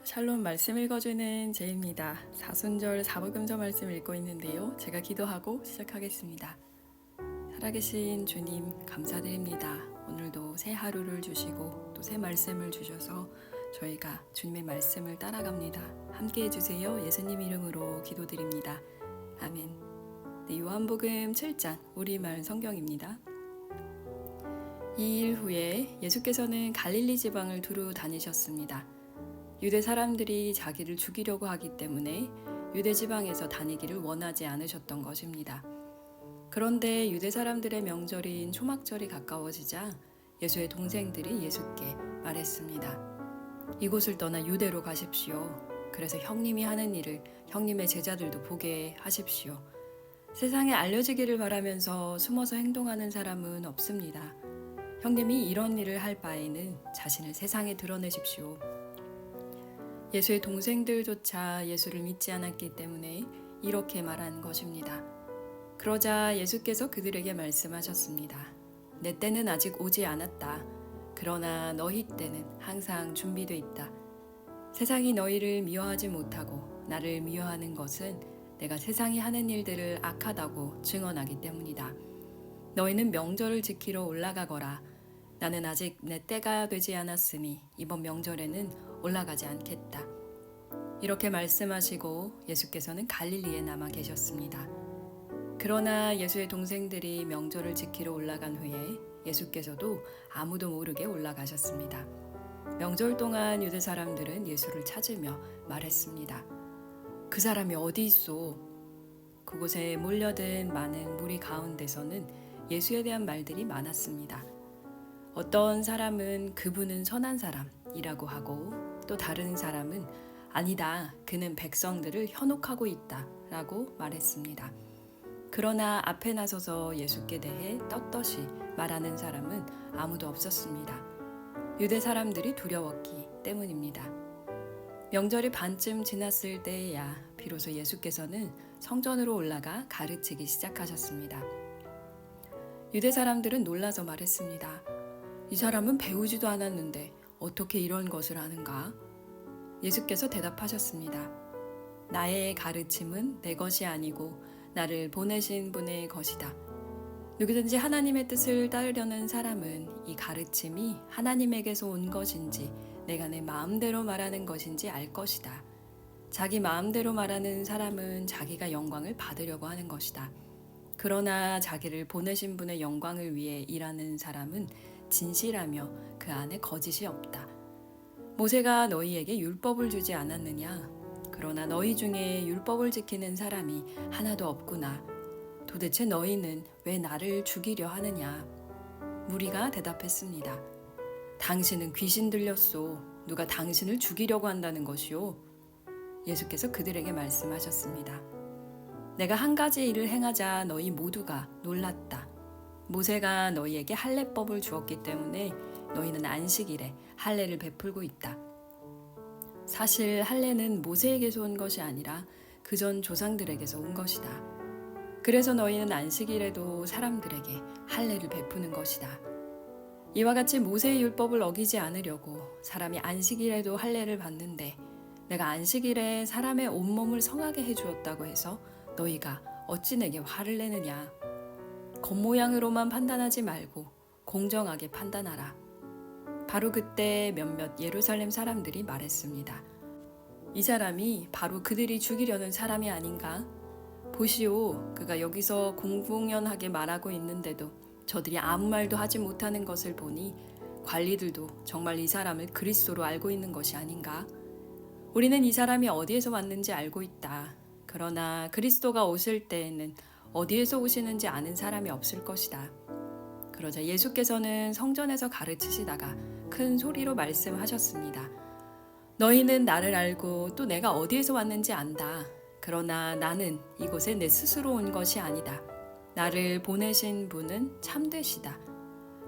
샬롬 말씀 읽어주는 제입니다. 사순절 사복음절 말씀 읽고 있는데요. 제가 기도하고 시작하겠습니다. 살아계신 주님 감사드립니다. 오늘도 새 하루를 주시고 또 새 말씀을 주셔서 저희가 주님의 말씀을 따라갑니다. 함께 해주세요. 예수님 이름으로 기도드립니다. 아멘. 네, 요한복음 7장 우리말 성경입니다. 2일 후에 예수께서는 갈릴리 지방을 두루 다니셨습니다. 유대 사람들이 자기를 죽이려고 하기 때문에 유대 지방에서 다니기를 원하지 않으셨던 것입니다. 그런데 유대 사람들의 명절인 초막절이 가까워지자 예수의 동생들이 예수께 말했습니다. 이곳을 떠나 유대로 가십시오. 그래서 형님이 하는 일을 형님의 제자들도 보게 하십시오. 세상에 알려지기를 바라면서 숨어서 행동하는 사람은 없습니다. 형님이 이런 일을 할 바에는 자신을 세상에 드러내십시오. 예수의 동생들조차 예수를 믿지 않았기 때문에 이렇게 말한 것입니다. 그러자 예수께서 그들에게 말씀하셨습니다. 내 때는 아직 오지 않았다. 그러나 너희 때는 항상 준비돼 있다. 세상이 너희를 미워하지 못하고 나를 미워하는 것은 내가 세상이 하는 일들을 악하다고 증언하기 때문이다. 너희는 명절을 지키러 올라가거라. 나는 아직 내 때가 되지 않았으니 이번 명절에는 올라가지 않겠다. 이렇게 말씀하시고 예수께서는 갈릴리에 남아 계셨습니다. 그러나 예수의 동생들이 명절을 지키러 올라간 후에 예수께서도 아무도 모르게 올라가셨습니다. 명절 동안 유대 사람들은 예수를 찾으며 말했습니다. 그 사람이 어디 있어? 그곳에 몰려든 많은 무리 가운데서는 예수에 대한 말들이 많았습니다. 어떤 사람은 그분은 선한 사람이라고 하고 또 다른 사람은 아니다, 그는 백성들을 현혹하고 있다 라고 말했습니다. 그러나 앞에 나서서 예수께 대해 떳떳이 말하는 사람은 아무도 없었습니다. 유대 사람들이 두려웠기 때문입니다. 명절이 반쯤 지났을 때에야 비로소 예수께서는 성전으로 올라가 가르치기 시작하셨습니다. 유대 사람들은 놀라서 말했습니다. 이 사람은 배우지도 않았는데 어떻게 이런 것을 아는가? 예수께서 대답하셨습니다. 나의 가르침은 내 것이 아니고 나를 보내신 분의 것이다. 누구든지 하나님의 뜻을 따르려는 사람은 이 가르침이 하나님에게서 온 것인지 내가 내 마음대로 말하는 것인지 알 것이다. 자기 마음대로 말하는 사람은 자기가 영광을 받으려고 하는 것이다. 그러나 자기를 보내신 분의 영광을 위해 일하는 사람은 진실하며 그 안에 거짓이 없다. 모세가 너희에게 율법을 주지 않았느냐? 그러나 너희 중에 율법을 지키는 사람이 하나도 없구나. 도대체 너희는 왜 나를 죽이려 하느냐? 무리가 대답했습니다. 당신은 귀신 들렸소. 누가 당신을 죽이려고 한다는 것이오? 예수께서 그들에게 말씀하셨습니다. 내가 한 가지 일을 행하자 너희 모두가 놀랐다. 모세가 너희에게 할례법을 주었기 때문에 너희는 안식일에 할례를 베풀고 있다. 사실 할례는 모세에게서 온 것이 아니라 그전 조상들에게서 온 것이다. 그래서 너희는 안식일에도 사람들에게 할례를 베푸는 것이다. 이와 같이 모세의 율법을 어기지 않으려고 사람이 안식일에도 할례를 받는데 내가 안식일에 사람의 온몸을 성하게 해주었다고 해서 너희가 어찌 내게 화를 내느냐. 겉모양으로만 판단하지 말고 공정하게 판단하라. 바로 그때 몇몇 예루살렘 사람들이 말했습니다. 이 사람이 바로 그들이 죽이려는 사람이 아닌가? 보시오, 그가 여기서 공공연하게 말하고 있는데도 저들이 아무 말도 하지 못하는 것을 보니 관리들도 정말 이 사람을 그리스도로 알고 있는 것이 아닌가? 우리는 이 사람이 어디에서 왔는지 알고 있다. 그러나 그리스도가 오실 때에는 어디에서 오시는지 아는 사람이 없을 것이다. 그러자 예수께서는 성전에서 가르치시다가 큰 소리로 말씀하셨습니다. 너희는 나를 알고 또 내가 어디에서 왔는지 안다. 그러나 나는 이곳에 내 스스로 온 것이 아니다. 나를 보내신 분은 참되시다.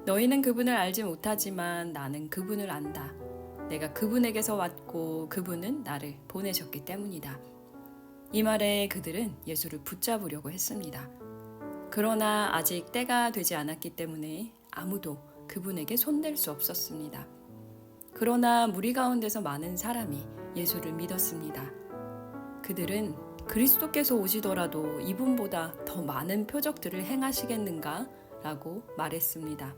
너희는 그분을 알지 못하지만 나는 그분을 안다. 내가 그분에게서 왔고 그분은 나를 보내셨기 때문이다. 이 말에 그들은 예수를 붙잡으려고 했습니다. 그러나 아직 때가 되지 않았기 때문에 아무도 그분에게 손댈 수 없었습니다. 그러나 무리 가운데서 많은 사람이 예수를 믿었습니다. 그들은 그리스도께서 오시더라도 이분보다 더 많은 표적들을 행하시겠는가? 라고 말했습니다.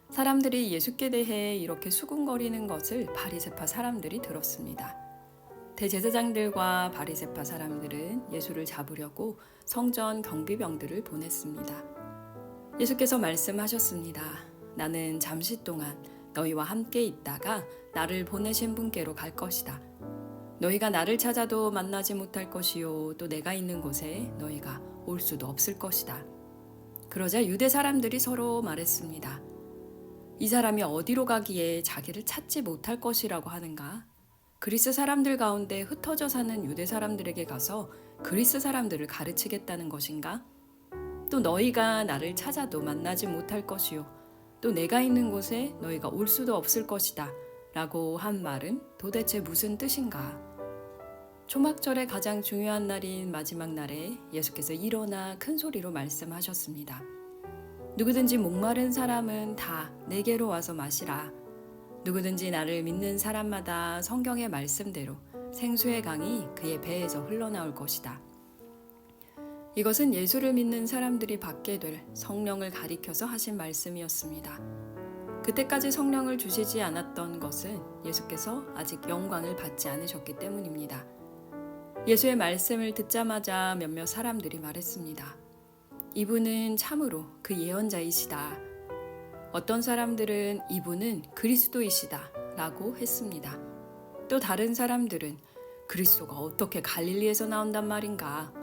사람들이 예수께 대해 이렇게 수군거리는 것을 바리새파 사람들이 들었습니다. 대제사장들과 바리새파 사람들은 예수를 잡으려고 성전 경비병들을 보냈습니다. 예수께서 말씀하셨습니다. 나는 잠시 동안 너희와 함께 있다가 나를 보내신 분께로 갈 것이다. 너희가 나를 찾아도 만나지 못할 것이요 또 내가 있는 곳에 너희가 올 수도 없을 것이다. 그러자 유대 사람들이 서로 말했습니다. 이 사람이 어디로 가기에 자기를 찾지 못할 것이라고 하는가? 그리스 사람들 가운데 흩어져 사는 유대 사람들에게 가서 그리스 사람들을 가르치겠다는 것인가? 또 너희가 나를 찾아도 만나지 못할 것이요 또 내가 있는 곳에 너희가 올 수도 없을 것이다 라고 한 말은 도대체 무슨 뜻인가? 초막절의 가장 중요한 날인 마지막 날에 예수께서 일어나 큰 소리로 말씀하셨습니다. 누구든지 목마른 사람은 다 내게로 와서 마시라. 누구든지 나를 믿는 사람마다 성경의 말씀대로 생수의 강이 그의 배에서 흘러나올 것이다. 이것은 예수를 믿는 사람들이 받게 될 성령을 가리켜서 하신 말씀이었습니다. 그때까지 성령을 주시지 않았던 것은 예수께서 아직 영광을 받지 않으셨기 때문입니다. 예수의 말씀을 듣자마자 몇몇 사람들이 말했습니다. 이분은 참으로 그 예언자이시다. 어떤 사람들은 이분은 그리스도이시다 라고 했습니다. 또 다른 사람들은 그리스도가 어떻게 갈릴리에서 나온단 말인가?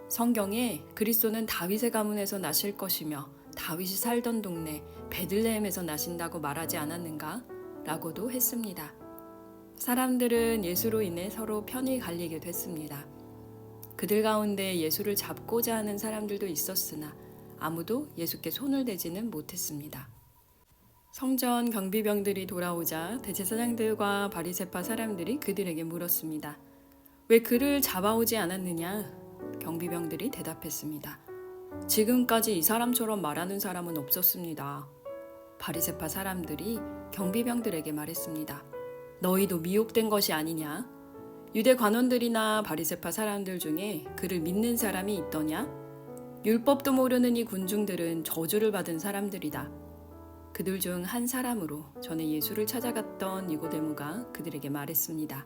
성경에 그리스도는 다윗의 가문에서 나실 것이며 다윗이 살던 동네 베들레헴에서 나신다고 말하지 않았는가? 라고도 했습니다. 사람들은 예수로 인해 서로 편이 갈리게 됐습니다. 그들 가운데 예수를 잡고자 하는 사람들도 있었으나 아무도 예수께 손을 대지는 못했습니다. 성전 경비병들이 돌아오자 대제사장들과 바리새파 사람들이 그들에게 물었습니다. 왜 그를 잡아오지 않았느냐? 경비병들이 대답했습니다. 지금까지 이 사람처럼 말하는 사람은 없었습니다. 바리새파 사람들이 경비병들에게 말했습니다. 너희도 미혹된 것이 아니냐? 유대 관원들이나 바리새파 사람들 중에 그를 믿는 사람이 있더냐? 율법도 모르는 이 군중들은 저주를 받은 사람들이다. 그들 중 한 사람으로 전에 예수를 찾아갔던 니고데모가 그들에게 말했습니다.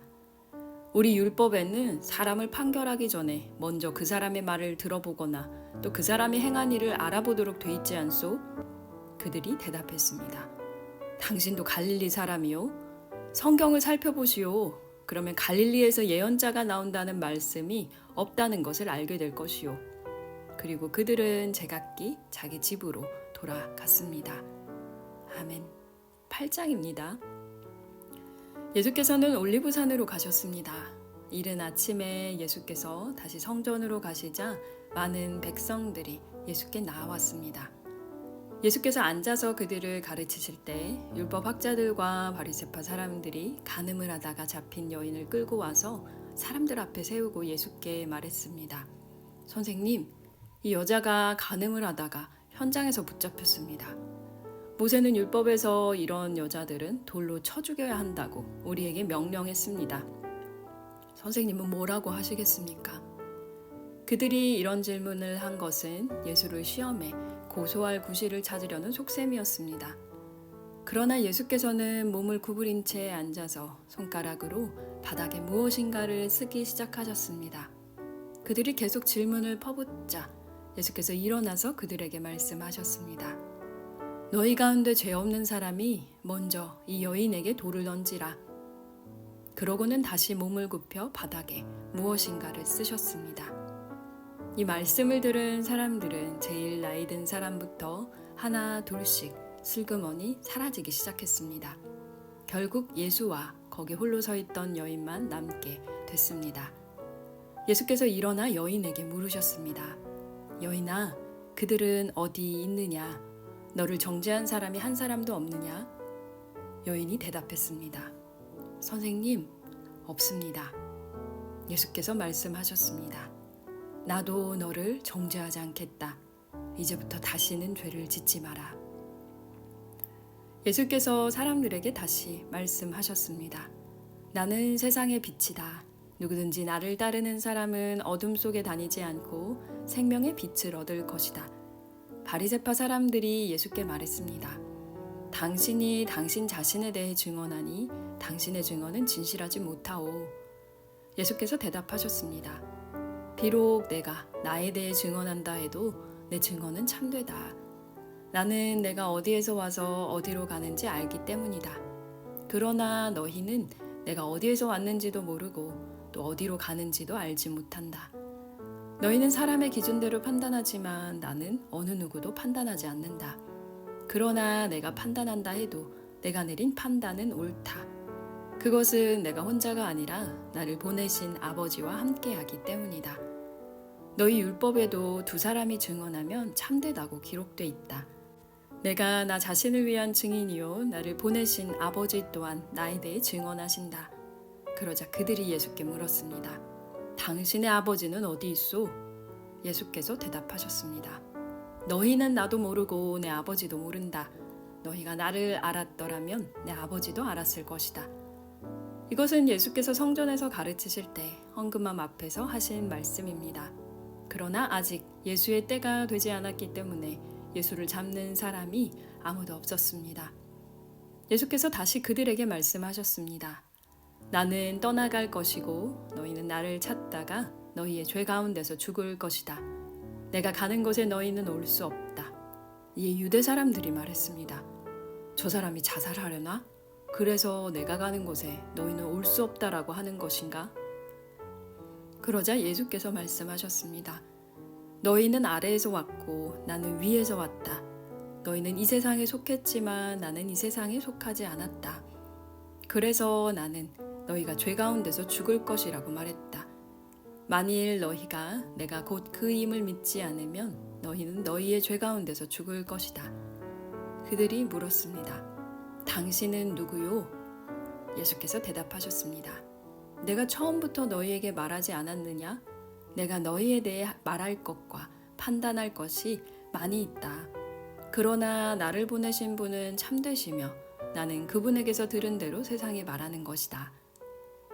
우리 율법에는 사람을 판결하기 전에 먼저 그 사람의 말을 들어보거나 또 그 사람이 행한 일을 알아보도록 돼 있지 않소? 그들이 대답했습니다. 당신도 갈릴리 사람이요? 성경을 살펴보시오. 그러면 갈릴리에서 예언자가 나온다는 말씀이 없다는 것을 알게 될 것이요. 그리고 그들은 제각기 자기 집으로 돌아갔습니다. 아멘. 8장입니다. 예수께서는 올리브산으로 가셨습니다. 이른 아침에 예수께서 다시 성전으로 가시자 많은 백성들이 예수께 나왔습니다. 예수께서 앉아서 그들을 가르치실 때 율법학자들과 바리새파 사람들이 간음을 하다가 잡힌 여인을 끌고 와서 사람들 앞에 세우고 예수께 말했습니다. 선생님, 이 여자가 간음을 하다가 현장에서 붙잡혔습니다. 모세는 율법에서 이런 여자들은 돌로 쳐 죽여야 한다고 우리에게 명령했습니다. 선생님은 뭐라고 하시겠습니까? 그들이 이런 질문을 한 것은 예수를 시험해 고소할 구실을 찾으려는 속셈이었습니다. 그러나 예수께서는 몸을 구부린 채 앉아서 손가락으로 바닥에 무엇인가를 쓰기 시작하셨습니다. 그들이 계속 질문을 퍼붓자 예수께서 일어나서 그들에게 말씀하셨습니다. 너희 가운데 죄 없는 사람이 먼저 이 여인에게 돌을 던지라. 그러고는 다시 몸을 굽혀 바닥에 무엇인가를 쓰셨습니다. 이 말씀을 들은 사람들은 제일 나이 든 사람부터 하나 둘씩 슬그머니 사라지기 시작했습니다. 결국 예수와 거기 홀로 서 있던 여인만 남게 됐습니다. 예수께서 일어나 여인에게 물으셨습니다. 여인아, 그들은 어디 있느냐? 너를 정죄한 사람이 한 사람도 없느냐? 여인이 대답했습니다. 선생님, 없습니다. 예수께서 말씀하셨습니다. 나도 너를 정죄하지 않겠다. 이제부터 다시는 죄를 짓지 마라. 예수께서 사람들에게 다시 말씀하셨습니다. 나는 세상의 빛이다. 누구든지 나를 따르는 사람은 어둠 속에 다니지 않고 생명의 빛을 얻을 것이다. 바리새파 사람들이 예수께 말했습니다. 당신이 당신 자신에 대해 증언하니 당신의 증언은 진실하지 못하오. 예수께서 대답하셨습니다. 비록 내가 나에 대해 증언한다 해도 내 증언은 참되다. 나는 내가 어디에서 와서 어디로 가는지 알기 때문이다. 그러나 너희는 내가 어디에서 왔는지도 모르고 또 어디로 가는지도 알지 못한다. 너희는 사람의 기준대로 판단하지만 나는 어느 누구도 판단하지 않는다. 그러나 내가 판단한다 해도 내가 내린 판단은 옳다. 그것은 내가 혼자가 아니라 나를 보내신 아버지와 함께하기 때문이다. 너희 율법에도 두 사람이 증언하면 참되다고 기록돼 있다. 내가 나 자신을 위한 증인이요 나를 보내신 아버지 또한 나에 대해 증언하신다. 그러자 그들이 예수께 물었습니다. 당신의 아버지는 어디 있소? 예수께서 대답하셨습니다. 너희는 나도 모르고 내 아버지도 모른다. 너희가 나를 알았더라면 내 아버지도 알았을 것이다. 이것은 예수께서 성전에서 가르치실 때 헌금함 앞에서 하신 말씀입니다. 그러나 아직 예수의 때가 되지 않았기 때문에 예수를 잡는 사람이 아무도 없었습니다. 예수께서 다시 그들에게 말씀하셨습니다. 나는 떠나갈 것이고 너희는 나를 찾다가 너희의 죄 가운데서 죽을 것이다. 내가 가는 곳에 너희는 올 수 없다. 이에 유대 사람들이 말했습니다. 저 사람이 자살하려나? 그래서 내가 가는 곳에 너희는 올 수 없다라고 하는 것인가? 그러자 예수께서 말씀하셨습니다. 너희는 아래에서 왔고 나는 위에서 왔다. 너희는 이 세상에 속했지만 나는 이 세상에 속하지 않았다. 그래서 나는 너희가 죄 가운데서 죽을 것이라고 말했다. 만일 너희가 내가 곧 그임을 믿지 않으면 너희는 너희의 죄 가운데서 죽을 것이다. 그들이 물었습니다. 당신은 누구요? 예수께서 대답하셨습니다. 내가 처음부터 너희에게 말하지 않았느냐? 내가 너희에 대해 말할 것과 판단할 것이 많이 있다. 그러나 나를 보내신 분은 참되시며 나는 그분에게서 들은 대로 세상에 말하는 것이다.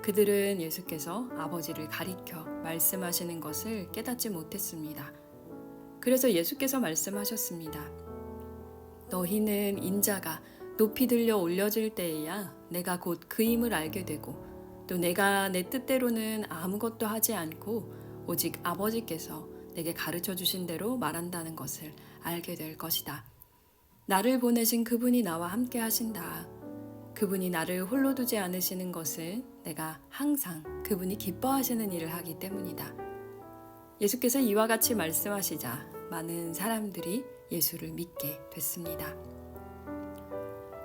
그들은 예수께서 아버지를 가리켜 말씀하시는 것을 깨닫지 못했습니다. 그래서 예수께서 말씀하셨습니다. 너희는 인자가 높이 들려 올려질 때에야 내가 곧 그임을 알게 되고 또 내가 내 뜻대로는 아무것도 하지 않고 오직 아버지께서 내게 가르쳐 주신 대로 말한다는 것을 알게 될 것이다. 나를 보내신 그분이 나와 함께 하신다. 그분이 나를 홀로 두지 않으시는 것은 내가 항상 그분이 기뻐하시는 일을 하기 때문이다. 예수께서 이와 같이 말씀하시자 많은 사람들이 예수를 믿게 됐습니다.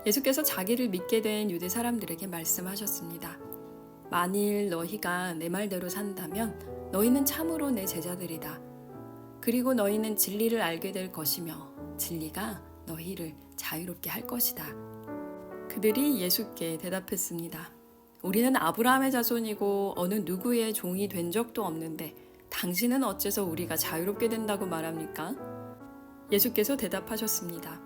예수께서 자기를 믿게 된 유대 사람들에게 말씀하셨습니다. 만일 너희가 내 말대로 산다면 너희는 참으로 내 제자들이다. 그리고 너희는 진리를 알게 될 것이며 진리가 너희를 자유롭게 할 것이다. 그들이 예수께 대답했습니다. 우리는 아브라함의 자손이고 어느 누구의 종이 된 적도 없는데 당신은 어째서 우리가 자유롭게 된다고 말합니까? 예수께서 대답하셨습니다.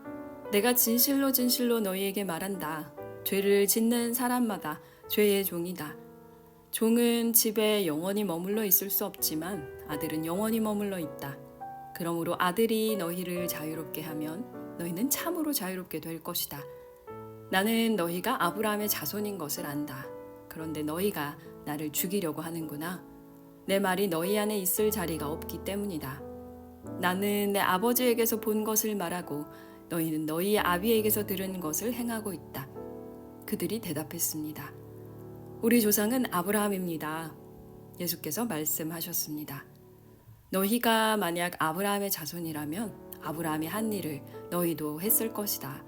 내가 진실로 진실로 너희에게 말한다. 죄를 짓는 사람마다 죄의 종이다. 종은 집에 영원히 머물러 있을 수 없지만 아들은 영원히 머물러 있다. 그러므로 아들이 너희를 자유롭게 하면 너희는 참으로 자유롭게 될 것이다. 나는 너희가 아브라함의 자손인 것을 안다. 그런데 너희가 나를 죽이려고 하는구나. 내 말이 너희 안에 있을 자리가 없기 때문이다. 나는 내 아버지에게서 본 것을 말하고 너희는 너희의 아비에게서 들은 것을 행하고 있다. 그들이 대답했습니다. 우리 조상은 아브라함입니다. 예수께서 말씀하셨습니다. 너희가 만약 아브라함의 자손이라면 아브라함이 한 일을 너희도 했을 것이다.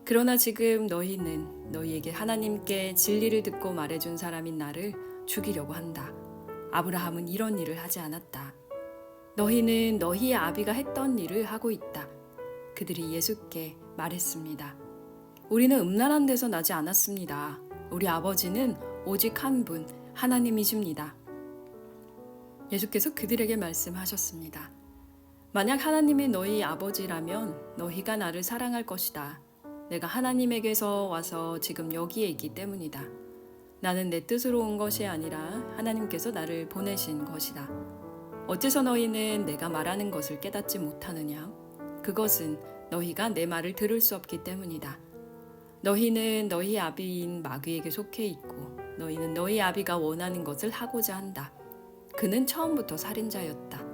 그러나 지금 너희는 너희에게 하나님께 진리를 듣고 말해준 사람인 나를 죽이려고 한다. 아브라함은 이런 일을 하지 않았다. 너희는 너희의 아비가 했던 일을 하고 있다. 그들이 예수께 말했습니다. 우리는 음란한 데서 나지 않았습니다. 우리 아버지는 오직 한 분, 하나님이십니다. 예수께서 그들에게 말씀하셨습니다. 만약 하나님이 너희 아버지라면 너희가 나를 사랑할 것이다. 내가 하나님에게서 와서 지금 여기에 있기 때문이다. 나는 내 뜻으로 온 것이 아니라 하나님께서 나를 보내신 것이다. 어째서 너희는 내가 말하는 것을 깨닫지 못하느냐? 그것은 너희가 내 말을 들을 수 없기 때문이다. 너희는 너희 아비인 마귀에게 속해 있고 너희는 너희 아비가 원하는 것을 하고자 한다. 그는 처음부터 살인자였다.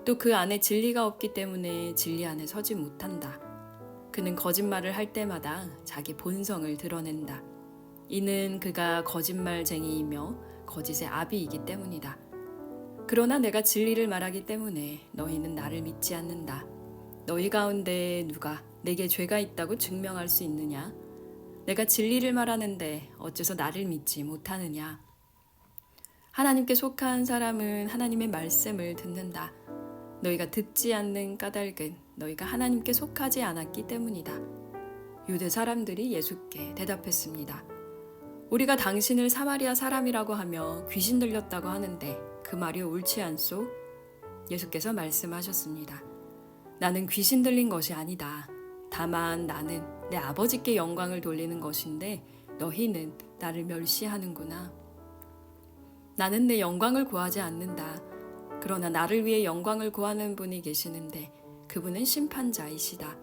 또 그 안에 진리가 없기 때문에 진리 안에 서지 못한다. 그는 거짓말을 할 때마다 자기 본성을 드러낸다. 이는 그가 거짓말쟁이이며 거짓의 아비이기 때문이다. 그러나 내가 진리를 말하기 때문에 너희는 나를 믿지 않는다. 너희 가운데 누가 내게 죄가 있다고 증명할 수 있느냐? 내가 진리를 말하는데 어째서 나를 믿지 못하느냐? 하나님께 속한 사람은 하나님의 말씀을 듣는다. 너희가 듣지 않는 까닭은 너희가 하나님께 속하지 않았기 때문이다. 유대 사람들이 예수께 대답했습니다. 우리가 당신을 사마리아 사람이라고 하며 귀신 들렸다고 하는데 그 말이 옳지 않소? 예수께서 말씀하셨습니다. 나는 귀신 들린 것이 아니다. 다만 나는 내 아버지께 영광을 돌리는 것인데 너희는 나를 멸시하는구나. 나는 내 영광을 구하지 않는다. 그러나 나를 위해 영광을 구하는 분이 계시는데 그분은 심판자이시다.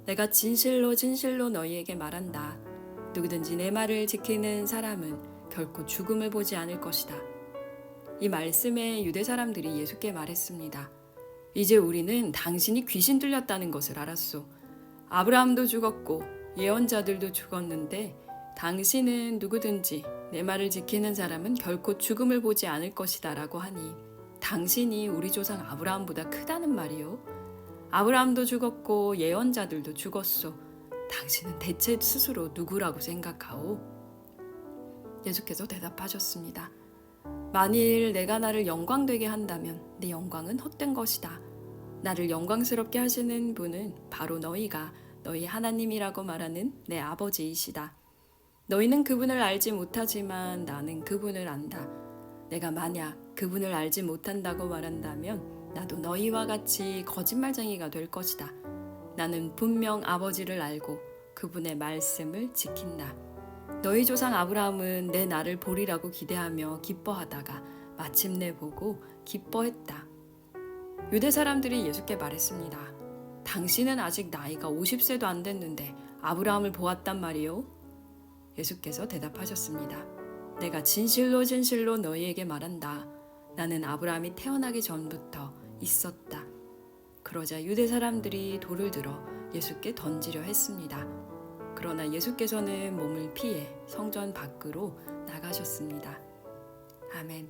내가 진실로 진실로 너희에게 말한다. 누구든지 내 말을 지키는 사람은 결코 죽음을 보지 않을 것이다. 이 말씀에 유대 사람들이 예수께 말했습니다. 이제 우리는 당신이 귀신 들렸다는 것을 알았소. 아브라함도 죽었고 예언자들도 죽었는데 당신은 누구든지 내 말을 지키는 사람은 결코 죽음을 보지 않을 것이다 라고 하니 당신이 우리 조상 아브라함보다 크다는 말이요. 아브라함도 죽었고 예언자들도 죽었소. 당신은 대체 스스로 누구라고 생각하오? 예수께서 대답하셨습니다. 만일 내가 나를 영광되게 한다면 내 영광은 헛된 것이다. 나를 영광스럽게 하시는 분은 바로 너희가 너희 하나님이라고 말하는 내 아버지이시다. 너희는 그분을 알지 못하지만 나는 그분을 안다. 내가 만약 그분을 알지 못한다고 말한다면 나도 너희와 같이 거짓말쟁이가 될 것이다. 나는 분명 아버지를 알고 그분의 말씀을 지킨다. 너희 조상 아브라함은 내 날을 보리라고 기대하며 기뻐하다가 마침내 보고 기뻐했다. 유대 사람들이 예수께 말했습니다. 당신은 아직 나이가 50세도 안 됐는데 아브라함을 보았단 말이요? 예수께서 대답하셨습니다. 내가 진실로 진실로 너희에게 말한다. 나는 아브라함이 태어나기 전부터 있었다. 그러자 유대 사람들이 돌을 들어 예수께 던지려 했습니다. 그러나 예수께서는 몸을 피해 성전 밖으로 나가셨습니다. 아멘.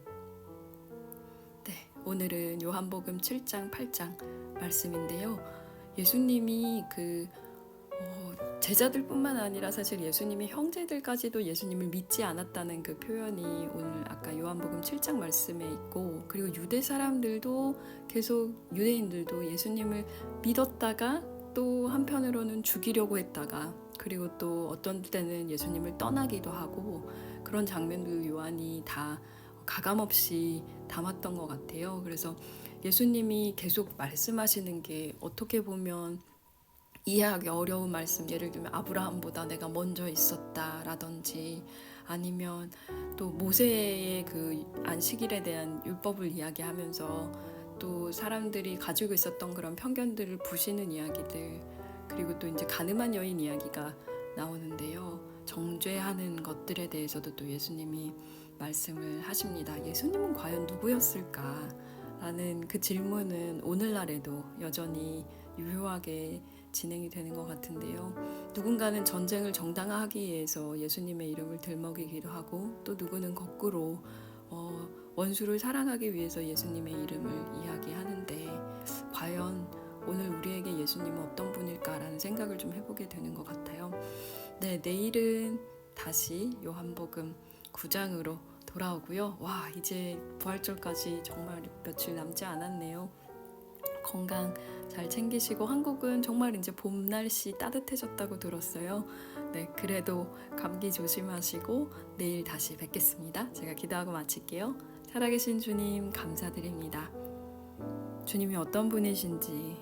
네, 오늘은 요한복음 7장, 8장 말씀인데요. 예수님이 제자들뿐만 아니라 사실 예수님이 형제들까지도 예수님을 믿지 않았다는 그 표현이 오늘 아까 요한복음 7장 말씀에 있고, 그리고 유대 사람들도 계속 유대인들도 예수님을 믿었다가 또 한편으로는 죽이려고 했다가 그리고 또 어떤 때는 예수님을 떠나기도 하고 그런 장면도 요한이 다 가감없이 담았던 것 같아요. 그래서 예수님이 계속 말씀하시는 게 어떻게 보면 이해하기 어려운 말씀, 예를 들면 아브라함보다 내가 먼저 있었다라든지 아니면 또 모세의 그 안식일에 대한 율법을 이야기하면서 또 사람들이 가지고 있었던 그런 편견들을 부시는 이야기들, 그리고 또 이제 가늠한 여인 이야기가 나오는데요. 정죄하는 것들에 대해서도 또 예수님이 말씀을 하십니다. 예수님은 과연 누구였을까? 라는 그 질문은 오늘날에도 여전히 유효하게 진행이 되는 것 같은데요. 누군가는 전쟁을 정당화하기 위해서 예수님의 이름을 들먹이기도 하고, 또 누구는 거꾸로 원수를 사랑하기 위해서 예수님의 이름을 이야기하는데, 과연 오늘 우리에게 예수님은 어떤 분일까라는 생각을 좀 해보게 되는 것 같아요. 네, 내일은 다시 요한복음 9장으로 돌아오고요. 와, 이제 부활절까지 정말 며칠 남지 않았네요. 건강 잘 챙기시고, 한국은 정말 이제 봄 날씨 따뜻해졌다고 들었어요. 네, 그래도 감기 조심하시고 내일 다시 뵙겠습니다. 제가 기도하고 마칠게요. 살아계신 주님 감사드립니다. 주님이 어떤 분이신지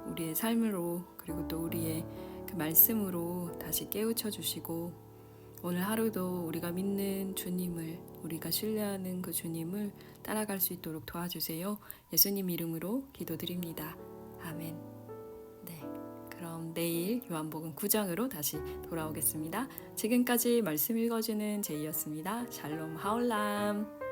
우리의 삶으로, 그리고 또 우리의 그 말씀으로 다시 깨우쳐 주시고 오늘 하루도 우리가 믿는 주님을, 우리가 신뢰하는 그 주님을 따라갈 수 있도록 도와주세요. 예수님 이름으로 기도드립니다. 아멘. 네, 그럼 내일 요한복음 9장으로 다시 돌아오겠습니다. 지금까지 말씀 읽어주는 제이였습니다. 샬롬 하올람.